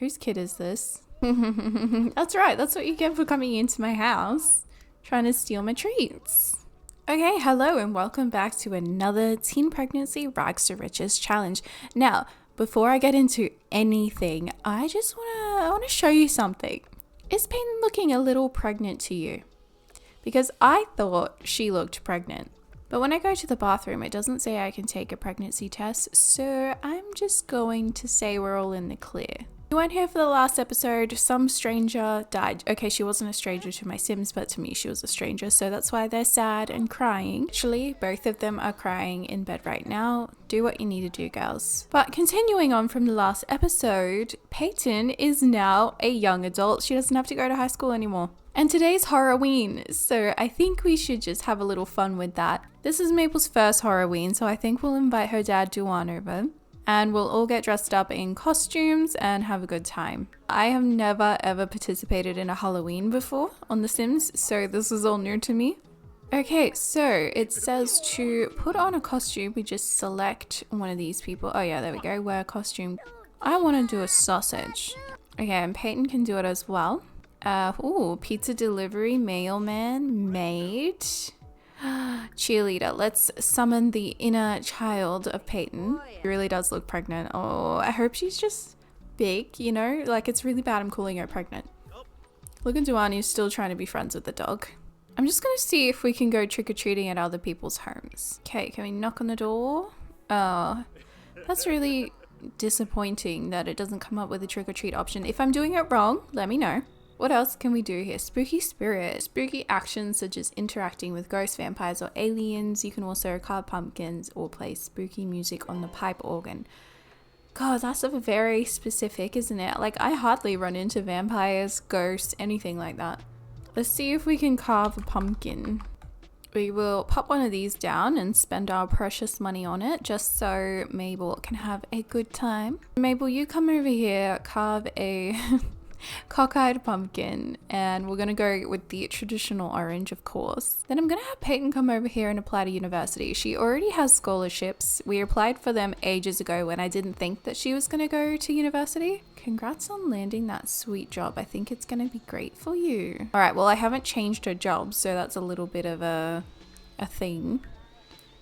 Whose kid is this? That's right, that's what you get for coming into my house, trying to steal my treats. Okay, hello and welcome back to another teen pregnancy rags to riches challenge. Now, before I get into anything, I just want to show you something. Is Payton looking a little pregnant to you? Because I thought she looked pregnant. But when I go to the bathroom, it doesn't say I can take a pregnancy test, so I'm just going to say we're all in the clear. You weren't here for the last episode. Some stranger died. Okay, she wasn't a stranger to my Sims, but to me she was a stranger, so that's why they're sad and crying. Actually, both of them are crying in bed right now. Do what you need to do, girls. But continuing on from the last episode, Payton is now a young adult. She doesn't have to go to high school anymore. And today's Halloween, so I think we should just have a little fun with that. This is Mabel's first Halloween, so I think we'll invite her dad Duan over. And we'll all get dressed up in costumes and have a good time. I have never ever participated in a Halloween before on The Sims, so this is all new to me. Okay, so it says to put on a costume, we just select one of these people. Oh yeah, there we go, wear a costume. I want to do a sausage. Okay, and Payton can do it as well. Pizza delivery, mailman, maid. Cheerleader. Let's summon the inner child of Payton. She really does look pregnant. Oh, I hope she's just big, you know? Like, it's really bad I'm calling her pregnant. Look at Duan, who's still trying to be friends with the dog. I'm just gonna see if we can go trick-or-treating at other people's homes. Okay, can we knock on the door? Oh, that's really disappointing that it doesn't come up with a trick-or-treat option. If I'm doing it wrong, let me know. What else can we do here? Spooky spirit. Spooky actions such as interacting with ghosts, vampires, or aliens. You can also carve pumpkins or play spooky music on the pipe organ. God, that's very specific, isn't it? Like, I hardly run into vampires, ghosts, anything like that. Let's see if we can carve a pumpkin. We will pop one of these down and spend our precious money on it just so Mabel can have a good time. Mabel, you come over here, carve a... cockeyed pumpkin, and we're gonna go with the traditional orange, of course. Then I'm gonna have Payton come over here and apply to university. She already has scholarships. We applied for them ages ago when I didn't think that she was gonna go to university. Congrats on landing that sweet job. I think it's gonna be great for you. All right, well, I haven't changed her job, so that's a little bit of a thing.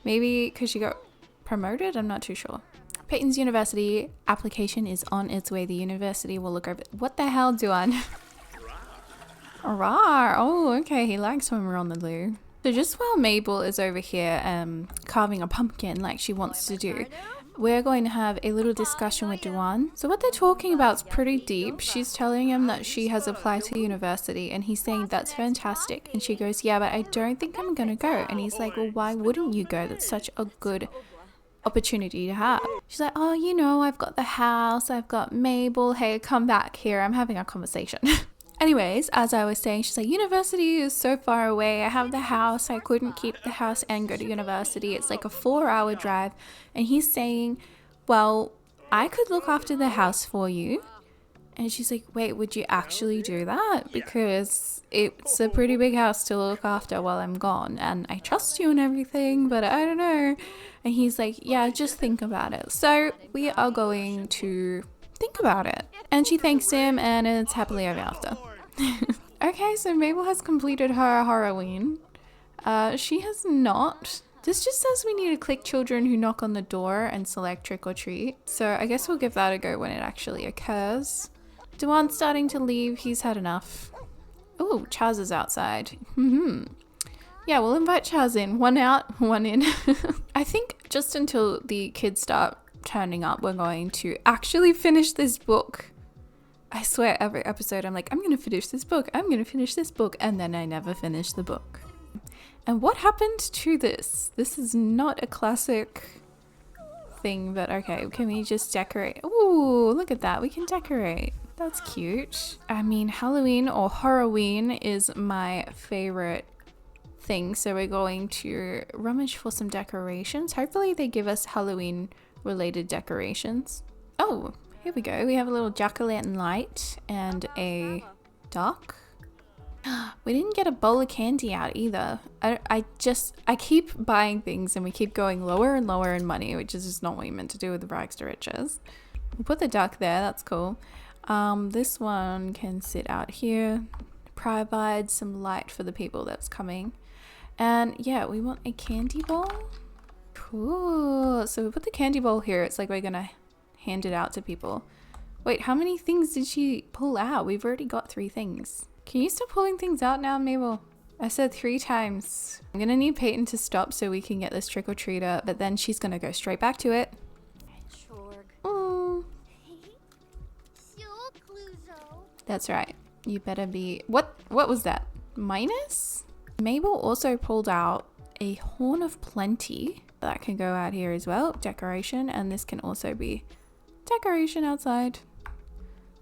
Maybe because she got promoted? I'm not too sure. Payton's university application is on its way. The university will look over. What the hell, Duan? Rawr. Oh, okay. He likes when we're on the loo. So just while Mabel is over here carving a pumpkin like she wants to do, we're going to have a little discussion with Duan. So what they're talking about is pretty deep. She's telling him that she has applied to university and he's saying that's fantastic. And she goes, yeah, but I don't think I'm going to go. And he's like, well, why wouldn't you go? That's such a good opportunity to have. She's like, oh, you know, I've got the house, I've got Mabel, hey, come back here, I'm having a conversation. Anyways, as I was saying, she's like, university is so far away, I have the house, I couldn't keep the house and go to university, it's like a 4-hour drive. And he's saying, well, I could look after the house for you. And she's like, wait, would you actually do that? Because it's a pretty big house to look after while I'm gone. And I trust you and everything, but I don't know. And he's like, yeah, just think about it. So we are going to think about it. And she thanks him and it's happily ever after. Okay, so Mabel has completed her Halloween. She has not. This just says we need to click children who knock on the door and select trick or treat. So I guess we'll give that a go when it actually occurs. Duan's starting to leave. He's had enough. Oh, Chaz is outside. Yeah, we'll invite Chaz in. One out, one in. I think just until the kids start turning up, we're going to actually finish this book. I swear every episode I'm like, I'm going to finish this book. I'm going to finish this book. And then I never finish the book. And what happened to this? This is not a classic thing, but okay. Can we just decorate? Ooh, look at that. We can decorate. That's cute. I mean, Halloween or Horrorween is my favorite thing. So we're going to rummage for some decorations. Hopefully they give us Halloween related decorations. Oh, here we go. We have a little jack-o'-lantern light and a duck. We didn't get a bowl of candy out either. I keep buying things and we keep going lower and lower in money, which is just not what you meant to do with the rags to riches. We'll put the duck there. That's cool. This one can sit out here, provide some light for the people that's coming. And yeah, we want a candy bowl. Cool. So we put the candy bowl here. It's like we're gonna hand it out to people. Wait, how many things did she pull out? We've already got 3 things. Can you stop pulling things out now, Mabel? I said 3 times. I'm gonna need Payton to stop so we can get this trick-or-treater, but then she's gonna go straight back to it. Oh. That's right. You better be... What was that? Minus? Mabel also pulled out a horn of plenty. That can go out here as well. Decoration. And this can also be decoration outside.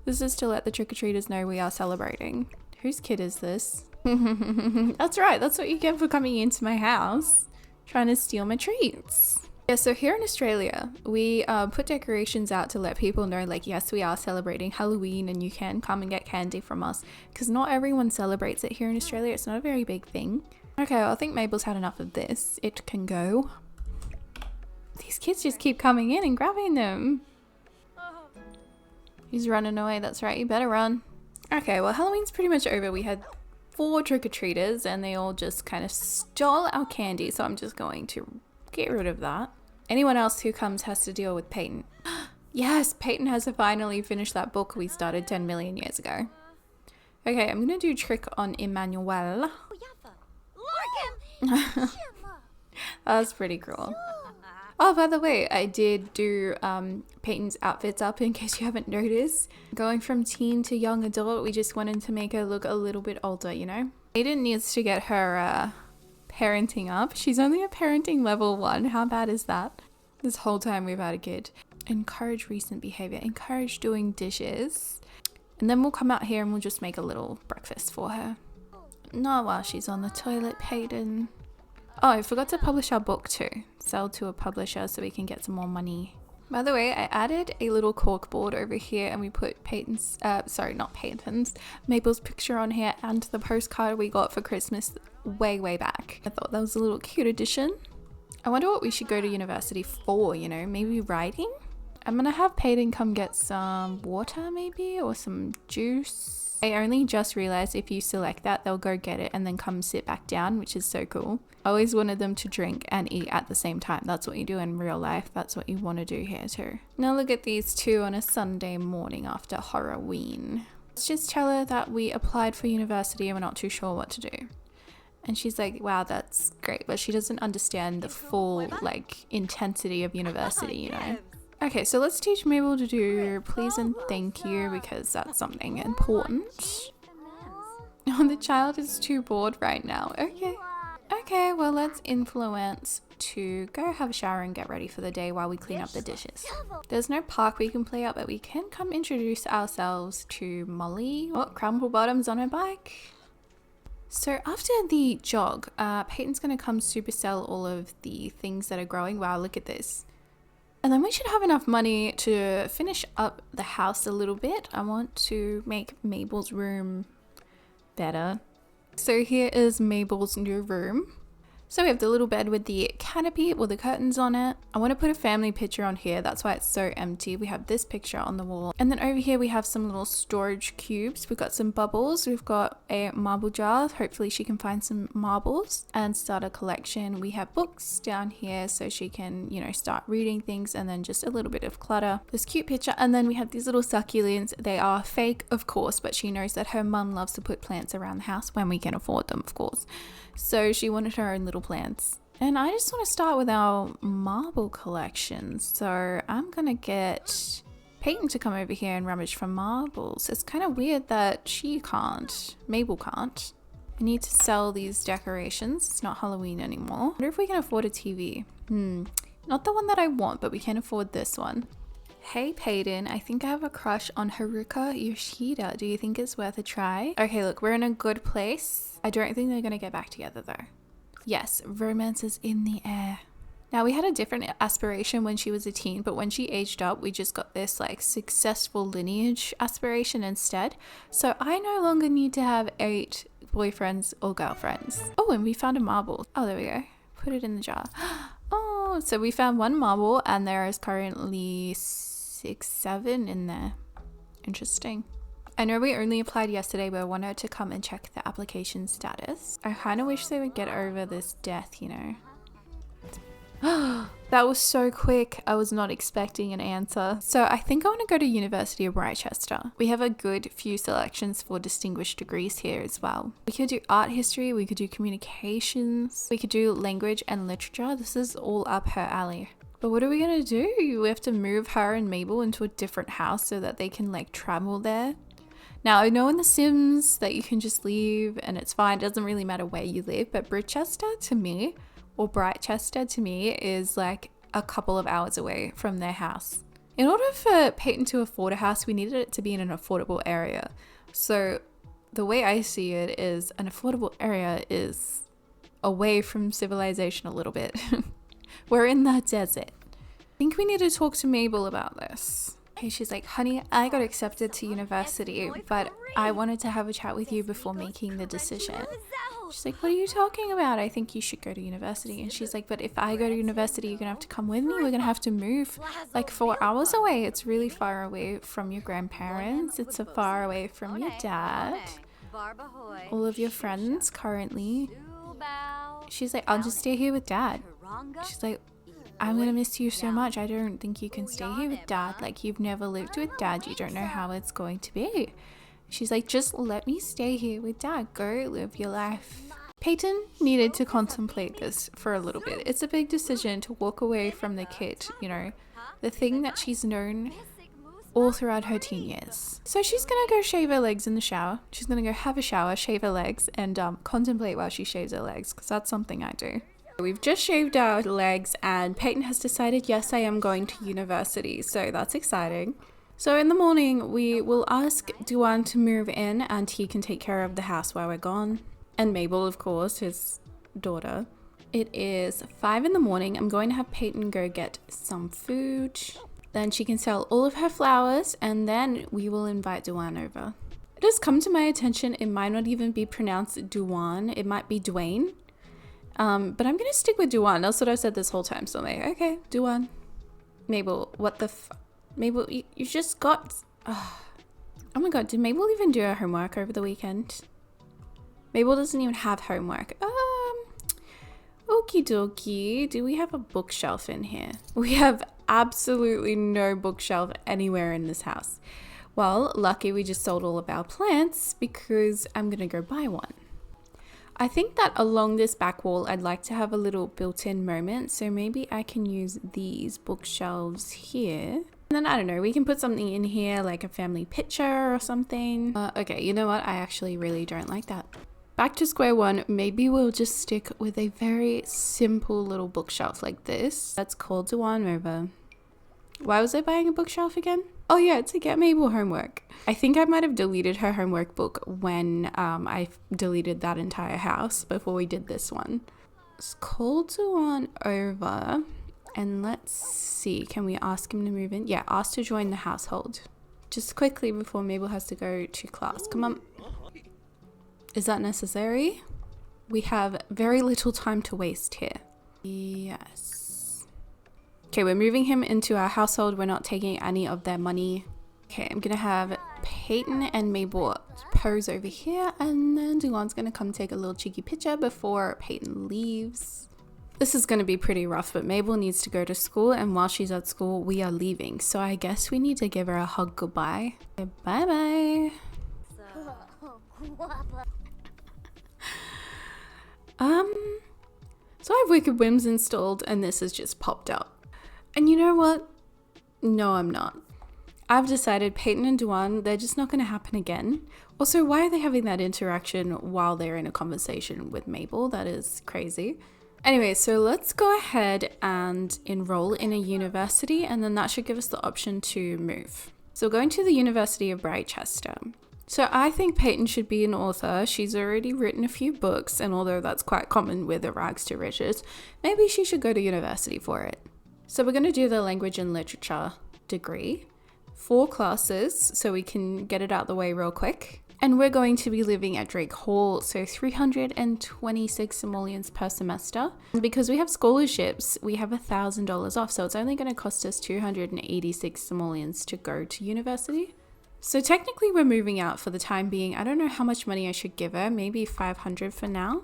This is to let the trick-or-treaters know we are celebrating. Whose kid is this? That's right. That's what you get for coming into my house. Trying to steal my treats. Yeah, so here in Australia, we put decorations out to let people know, like, yes, we are celebrating Halloween and you can come and get candy from us. Because not everyone celebrates it here in Australia. It's not a very big thing. Okay, well, I think Mabel's had enough of this. It can go. These kids just keep coming in and grabbing them. He's running away. That's right. You better run. Okay, well, Halloween's pretty much over. We had 4 trick-or-treaters and they all just kind of stole our candy. So I'm just going to get rid of that. Anyone else who comes has to deal with Payton. Yes, Payton has to finally finish that book we started 10 million years ago. Okay, I'm gonna do trick on Emmanuel. That was pretty cool. Oh, by the way, I did do Payton's outfits up in case you haven't noticed. Going from teen to young adult, we just wanted to make her look a little bit older, you know? Payton needs to get her parenting up. She's only a parenting level 1. How bad is that? This whole time we've had a kid. Encourage recent behavior. Encourage doing dishes. And then we'll come out here and we'll just make a little breakfast for her. Not while she's on the toilet, Payton. Oh, I forgot to publish our book too. Sell to a publisher so we can get some more money. By the way, I added a little cork board over here and we put Payton's, sorry, not Payton's, Mabel's picture on here and the postcard we got for Christmas way back. I thought that was a little cute addition. I wonder what we should go to university for, you know, maybe writing? I'm gonna have Payton come get some water maybe, or some juice. I only just realized if you select that, they'll go get it and then come sit back down, which is so cool. I always wanted them to drink and eat at the same time. That's what you do in real life. That's what you want to do here too. Now look at these two on a Sunday morning after Halloween. Let's just tell her that we applied for university and we're not too sure what to do. And she's like, wow, that's great. But she doesn't understand the full like intensity of university, you know? Okay, so let's teach Mabel to do please and thank you because that's something important. Oh, the child is too bored right now. Okay, well, let's influence to go have a shower and get ready for the day while we clean up the dishes. There's no park we can play at, but we can come introduce ourselves to Molly. Oh, Crumble Bottom's on her bike. So after the jog, Payton's going to come supercell all of the things that are growing. Wow, look at this. And then we should have enough money to finish up the house a little bit. I want to make Mabel's room better. So here is Mabel's new room. So we have the little bed with the canopy with the curtains on it. I want to put a family picture on here. That's why it's so empty. We have this picture on the wall. And then over here we have some little storage cubes. We've got some bubbles. We've got a marble jar. Hopefully she can find some marbles and start a collection. We have books down here so she can, you know, start reading things, and then just a little bit of clutter. This cute picture. And then we have these little succulents. They are fake, of course, but she knows that her mum loves to put plants around the house when we can afford them, of course. So she wanted her own little plants. And I just want to start with our marble collection. So I'm going to get Payton to come over here and rummage for marbles. It's kind of weird that she can't. Mabel can't. I need to sell these decorations. It's not Halloween anymore. I wonder if we can afford a TV. Not the one that I want, but we can afford this one. Hey Payton, I think I have a crush on Haruka Yoshida. Do you think it's worth a try? Okay, look, we're in a good place. I don't think they're gonna get back together though. Yes, romance is in the air. Now we had a different aspiration when she was a teen, but when she aged up, we just got this like successful lineage aspiration instead. So I no longer need to have 8 boyfriends or girlfriends. Oh, and we found a marble. Oh, there we go. Put it in the jar. Oh, so we found 1 marble and there is currently 6, 7 in there. Interesting. I know we only applied yesterday, but I wanted to come and check the application status. I kind of wish they would get over this death, you know. That was so quick. I was not expecting an answer. So I think I want to go to University of Rochester. We have a good few selections for distinguished degrees here as well. We could do art history, we could do communications, we could do language and literature. This is all up her alley. But what are we gonna do? We have to move her and Mabel into a different house so that they can like travel there. Now, I know in The Sims that you can just leave and it's fine. It doesn't really matter where you live, but Brightchester to me, or Brightchester to me, is like a couple of hours away from their house. In order for Payton to afford a house, we needed it to be in an affordable area. So the way I see it is an affordable area is away from civilization a little bit. We're in the desert. I think we need to talk to Mabel about this. Okay, she's like, honey, I got accepted to university, but I wanted to have a chat with you before making the decision. She's like, what are you talking about? I think you should go to university. And she's like, but if I go to university, you're gonna have to come with me. We're gonna have to move like 4 hours away. It's really far away from your grandparents. It's so far away from your dad. All of your friends currently. She's like, I'll just stay here with dad. She's like, I'm gonna miss you so much. I don't think you can stay here with dad. Like, you've never lived with dad. You don't know how it's going to be. She's like, just let me stay here with dad. Go live your life. Payton needed to contemplate this for a little bit. It's a big decision to walk away from the kid, you know, the thing that she's known all throughout her teen years. So she's gonna go shave her legs in the shower. She's gonna go have a shower, shave her legs, and contemplate while she shaves her legs, because that's something I do. We've just shaved our legs and Payton has decided, yes, I am going to university. So that's exciting. So in the morning, we will ask Duan to move in and he can take care of the house while we're gone. And Mabel, of course, his daughter. It is 5 in the morning. I'm going to have Payton go get some food. Then she can sell all of her flowers and then we will invite Duan over. It has come to my attention, it might not even be pronounced Duan. It might be Dwayne. But I'm going to stick with Duan. That's what I've said this whole time. So I'm like, okay, Duan. Mabel, what the Mabel, you just got... Oh my god, did Mabel even do her homework over the weekend? Mabel doesn't even have homework. Okie dokie. Do we have a bookshelf in here? We have absolutely no bookshelf anywhere in this house. Well, lucky we just sold all of our plants because I'm going to go buy one. I think that along this back wall, I'd like to have a little built-in moment. So maybe I can use these bookshelves here. And then, I don't know, we can put something in here like a family picture or something. Okay, you know what? I actually really don't like that. Back to square one. Maybe we'll just stick with a very simple little bookshelf like this. Let's call Duan over. Why was I buying a bookshelf again? Oh yeah, to get Mabel homework. I think I might have deleted her homework book when I deleted that entire house before we did this one. Let's call Duan over and let's see, can we ask him to move in? Yeah, ask to join the household. Just quickly before Mabel has to go to class. Come on. Is that necessary? We have very little time to waste here. Yes. Okay, we're moving him into our household. We're not taking any of their money. Okay, I'm gonna have Payton and Mabel pose over here, and then Duan's gonna come take a little cheeky picture before Payton leaves. This is gonna be pretty rough, but Mabel needs to go to school, and while she's at school, we are leaving. So I guess we need to give her a hug goodbye. Okay, bye-bye. So I have Wicked Whims installed, and this has just popped up. And you know what? No, I'm not. I've decided Payton and Duan, they're just not going to happen again. Also, why are they having that interaction while they're in a conversation with Mabel? That is crazy. Anyway, so let's go ahead and enroll in a university, and then that should give us the option to move. So going to the University of Brightchester. So I think Payton should be an author. She's already written a few books, and although that's quite common with the rags to riches, maybe she should go to university for it. So we're going to do the language and literature degree. 4 classes, so we can get it out the way real quick. And we're going to be living at Drake Hall, so 326 simoleons per semester. And because we have scholarships, we have $1,000 off, so it's only going to cost us 286 simoleons to go to university. So technically we're moving out for the time being. I don't know how much money I should give her. Maybe 500 for now.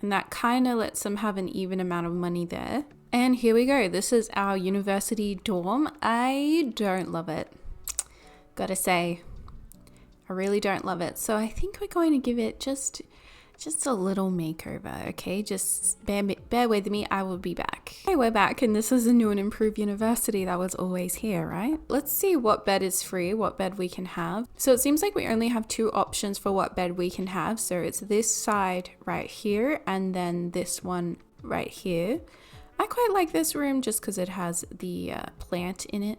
And that kind of lets them have an even amount of money there. And here we go. This is our university dorm. I don't love it. Gotta say, I really don't love it. So I think we're going to give it just a little makeover, okay? Just bear with me. I will be back. Okay, we're back, and this is a new and improved university that was always here, right? Let's see what bed is free, what bed we can have. So it seems like we only have 2 options for what bed we can have. So it's this side right here, and then this one right here. I quite like this room just because it has the plant in it.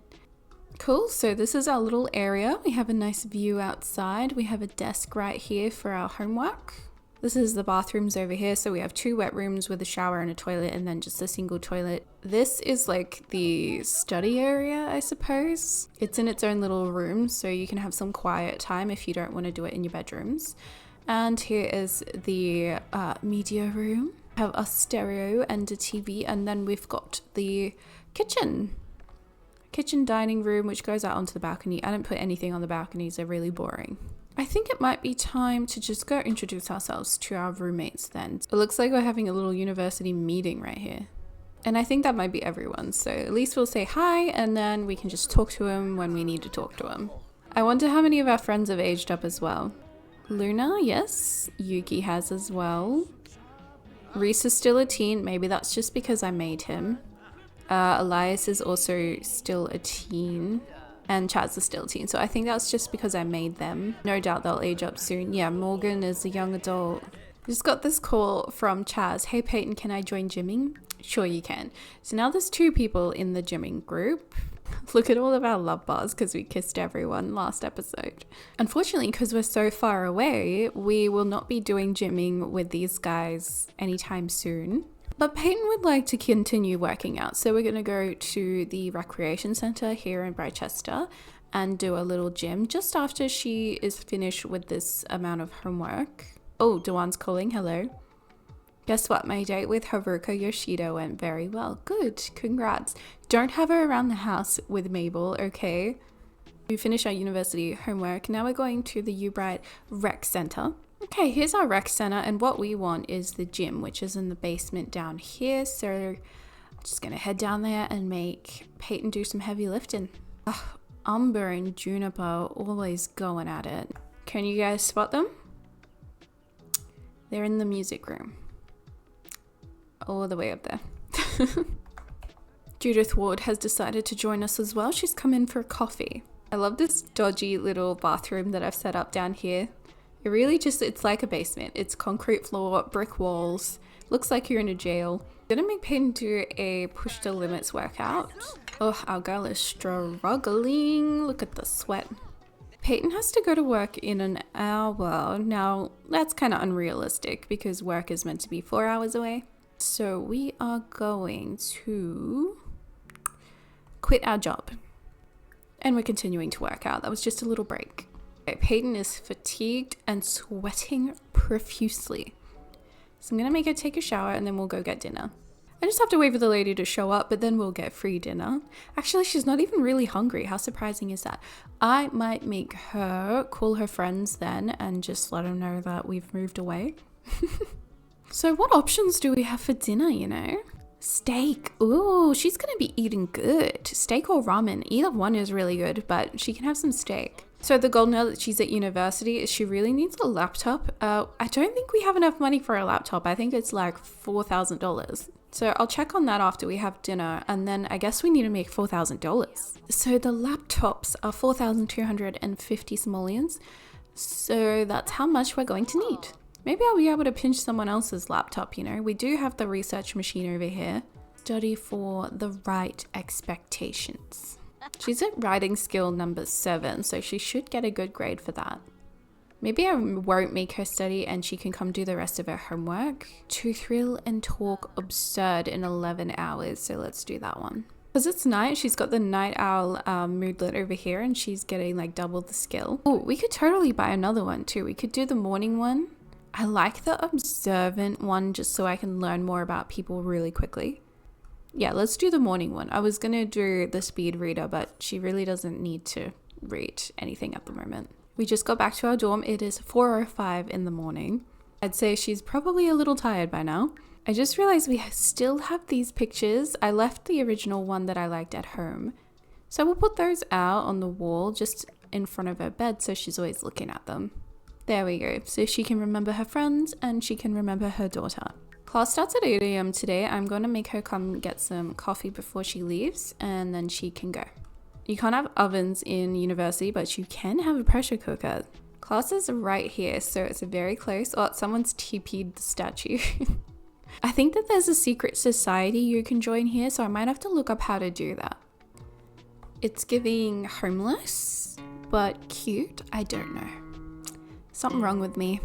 Cool, so this is our little area. We have a nice view outside. We have a desk right here for our homework. This is the bathrooms over here. So we have 2 wet rooms with a shower and a toilet, and then just a single toilet. This is like the study area, I suppose. It's in its own little room, so you can have some quiet time if you don't want to do it in your bedrooms. And here is the media room. We have a stereo and a TV, and then we've got the kitchen dining room, which goes out onto the balcony. I didn't put anything on the balconies, they're really boring. I think it might be time to just go introduce ourselves to our roommates then. It looks like we're having a little university meeting right here. And I think that might be everyone. So at least we'll say hi, and then we can just talk to him when we need to talk to him. I wonder how many of our friends have aged up as well. Luna, yes. Yuki has as well. Reese is still a teen. Maybe that's just because I made him. Elias is also still a teen. And Chaz is still a teen. So I think that's just because I made them. No doubt they'll age up soon. Yeah, Morgan is a young adult. Just got this call from Chaz. Hey Payton, can I join gymming? Sure you can. So now there's 2 people in the gymming group. Look at all of our love bars because we kissed everyone last episode. Unfortunately, because we're so far away, we will not be doing gymming with these guys anytime soon. But Payton would like to continue working out. So we're going to go to the recreation center here in Brichester and do a little gym just after she is finished with this amount of homework. Oh, Dewan's calling. Hello. Guess what? My date with Haruka Yoshida went very well. Good. Congrats. Don't have her around the house with Mabel, okay? We finished our university homework. Now we're going to the Ubright Rec Center. Okay, here's our rec center, and what we want is the gym, which is in the basement down here. So I'm just going to head down there and make Payton do some heavy lifting. Ugh, Umber and Juniper always going at it. Can you guys spot them? They're in the music room. All the way up there. Judith Ward has decided to join us as well. She's come in for a coffee. I love this dodgy little bathroom that I've set up down here. It really just, it's like a basement. It's concrete floor, brick walls. Looks like you're in a jail. I'm gonna make Payton do a push the limits workout. Oh, our girl is struggling. Look at the sweat. Payton has to go to work in an hour. Now, that's kind of unrealistic because work is meant to be 4 hours away. So we are going to quit our job. And we're continuing to work out. That was just a little break. Okay, Payton is fatigued and sweating profusely. So I'm going to make her take a shower and then we'll go get dinner. I just have to wait for the lady to show up, but then we'll get free dinner. Actually, she's not even really hungry. How surprising is that? I might make her call her friends then and just let them know that we've moved away. So what options do we have for dinner, you know? Steak. Ooh, she's going to be eating good. Steak or ramen. Either one is really good, but she can have some steak. So the goal now that she's at university is she really needs a laptop. I don't think we have enough money for a laptop. I think it's like $4,000. So I'll check on that after we have dinner, and then I guess we need to make $4,000. So the laptops are 4,250 simoleons. So that's how much we're going to need. Maybe I'll be able to pinch someone else's laptop, you know. We do have the research machine over here. Study for the right expectations. She's at writing skill number 7, so she should get a good grade for that. Maybe I won't make her study and she can come do the rest of her homework. To thrill and talk absurd in 11 hours, so let's do that one. Because it's night, she's got the night owl moodlet over here and she's getting like double the skill. Oh, we could totally buy another one too. We could do the morning one. I like the observant one just so I can learn more about people really quickly. Yeah, let's do the morning one. I was going to do the speed reader, but she really doesn't need to read anything at the moment. We just got back to our dorm. It is 4:05 in the morning. I'd say she's probably a little tired by now. I just realized we still have these pictures. I left the original one that I liked at home. So we'll put those out on the wall just in front of her bed so she's always looking at them. There we go. So she can remember her friends and she can remember her daughter. Class starts at 8 a.m. today. I'm going to make her come get some coffee before she leaves and then she can go. You can't have ovens in university, but you can have a pressure cooker. Class is right here, so it's very close. Oh, someone's TP'd the statue. I think that there's a secret society you can join here, so I might have to look up how to do that. It's giving homeless, but cute. I don't know. Something wrong with me.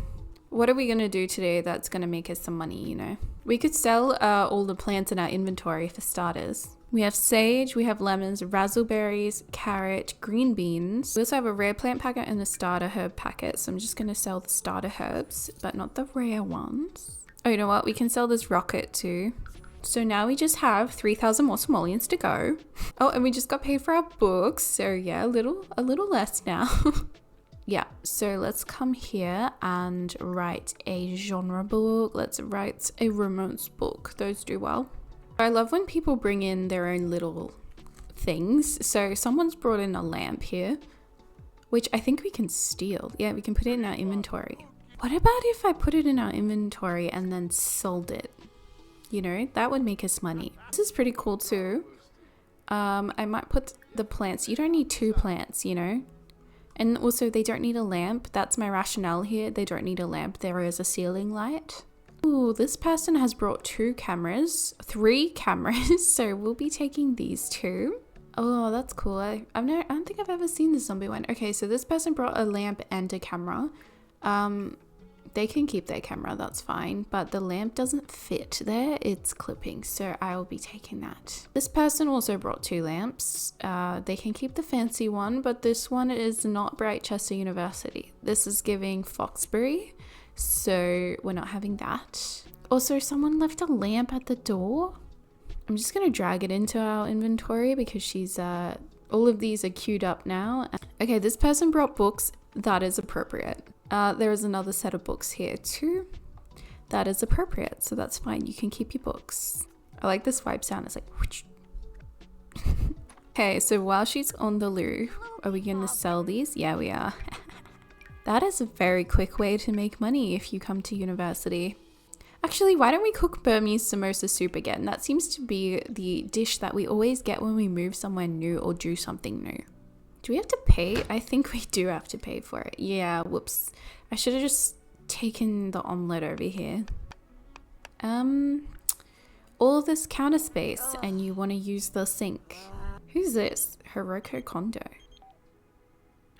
What are we going to do today that's going to make us some money, you know? We could sell all the plants in our inventory for starters. We have sage, we have lemons, raspberries, carrot, green beans. We also have a rare plant packet and a starter herb packet. So I'm just going to sell the starter herbs, but not the rare ones. Oh, you know what? We can sell this rocket too. So now we just have 3,000 more simoleons to go. Oh, and we just got paid for our books. So yeah, a little less now. Yeah, so let's come here and write a genre book. Let's write a romance book. Those do well. I love when people bring in their own little things. So someone's brought in a lamp here, which I think we can steal. Yeah, we can put it in our inventory. What about if I put it in our inventory and then sold it? You know, that would make us money. This is pretty cool too. I might put the plants. You don't need 2 plants, you know. And also they don't need a lamp. That's my rationale here. They don't need a lamp. There is a ceiling light. Ooh, this person has brought 3 cameras. So we'll be taking these 2. Oh, that's cool. I don't think I've ever seen the zombie one. Okay, so this person brought a lamp and a camera. They can keep their camera, that's fine, but the lamp doesn't fit there, it's clipping, so I will be taking that. This person also brought 2 lamps. They can keep the fancy one, but this one is not Brightchester University. This is giving Foxbury, so we're not having that. Also, someone left a lamp at the door. I'm just gonna drag it into our inventory because she's all of these are queued up now. Okay, this person brought books. That is appropriate. There is another set of books here too. That is appropriate, so that's fine. You can keep your books. I like this vibe sound. It's like whoosh. Okay, so while she's on the loo, are we gonna sell these? Yeah, we are. That is a very quick way to make money if you come to university. Actually, why don't we cook Burmese samosa soup again? That seems to be the dish that we always get when we move somewhere new or do something new. Do we have to pay? I think we do have to pay for it. Yeah, whoops. I should have just taken the omelette over here. All this counter space and you want to use the sink. Who's this? Hiroko Kondo.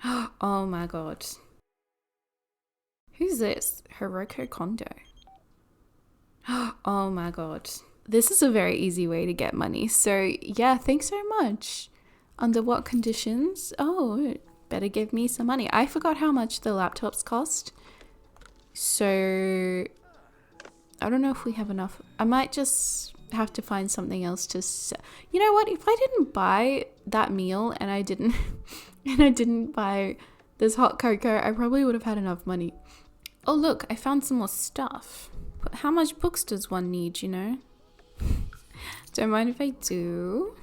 Oh my god. Who's this? Hiroko Kondo. Oh my god. This is a very easy way to get money. So yeah, thanks so much. Under what conditions? Oh, better give me some money. I forgot how much the laptops cost. So I don't know if we have enough. I might just have to find something else to sell. You know what? If I didn't buy that meal and I didn't buy this hot cocoa, I probably would have had enough money. Oh, look, I found some more stuff. But how much books does one need, you know? Don't mind if I do.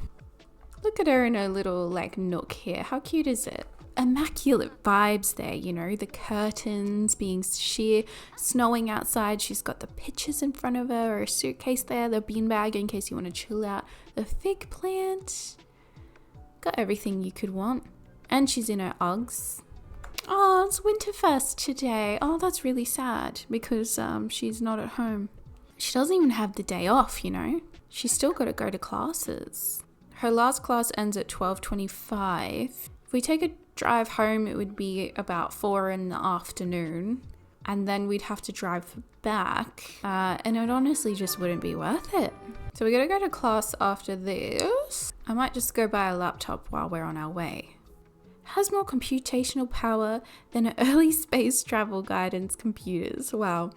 Look at her in her little like nook here. How cute is it? Immaculate vibes there, you know, the curtains being sheer, snowing outside. She's got the pictures in front of her, a suitcase there, the beanbag in case you want to chill out, the fig plant. Got everything you could want. And she's in her Uggs. Oh, it's Winterfest today. Oh, that's really sad because she's not at home. She doesn't even have the day off, you know. She's still got to go to classes. Her last class ends at 12:25. If we take a drive home, it would be about 4 in the afternoon. And then we'd have to drive back. And it honestly just wouldn't be worth it. So we're going to go to class after this. I might just go buy a laptop while we're on our way. Has more computational power than early space travel guidance computers. Wow.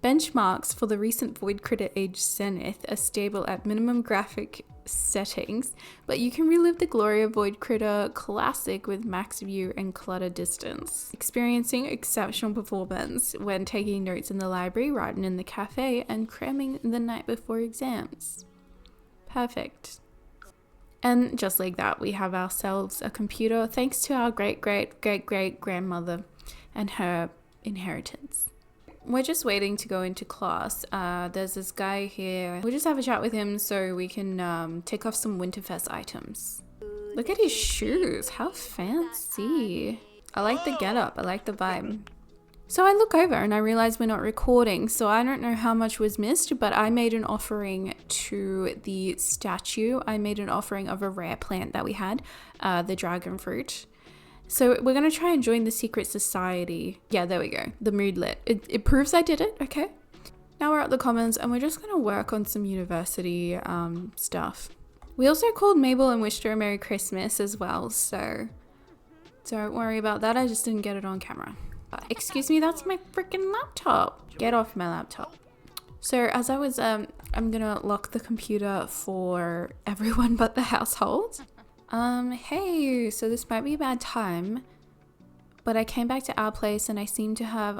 Benchmarks for the recent Void Critter Age Zenith are stable at minimum graphic settings, but you can relive the glory of Void Critter Classic with max view and clutter distance. Experiencing exceptional performance when taking notes in the library, writing in the cafe, and cramming the night before exams. Perfect. And just like that, we have ourselves a computer thanks to our great-great-great-great-grandmother and her inheritance. We're just waiting to go into class. There's this guy here. We'll just have a chat with him so we can tick off some Winterfest items. Look at his shoes. How fancy. I like the getup. I like the vibe. So I look over and I realize we're not recording, so I don't know how much was missed, but I made an offering to the statue. I made an offering of a rare plant that we had, the dragon fruit. So we're going to try and join the secret society. Yeah, there we go. The mood lit. It proves I did it, okay? Now we're at the commons and we're just going to work on some university stuff. We also called Mabel and wished her a Merry Christmas as well, so don't worry about that. I just didn't get it on camera. Excuse me, that's my freaking laptop. Get off my laptop. So as I was, I'm gonna lock the computer for everyone but the household. Hey, so this might be a bad time, but I came back to our place and I seem to have,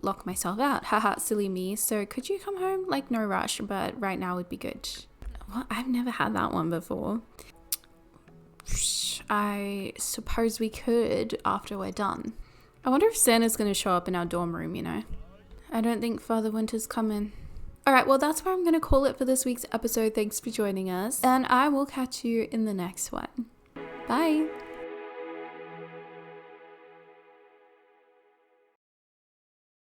locked myself out. Haha, silly me. So could you come home? Like, no rush, but right now would be good. Well, I've never had that one before. I suppose we could after we're done. I wonder if Santa's going to show up in our dorm room, you know. I don't think Father Winter's coming. Alright, well that's where I'm going to call it for this week's episode. Thanks for joining us. And I will catch you in the next one. Bye!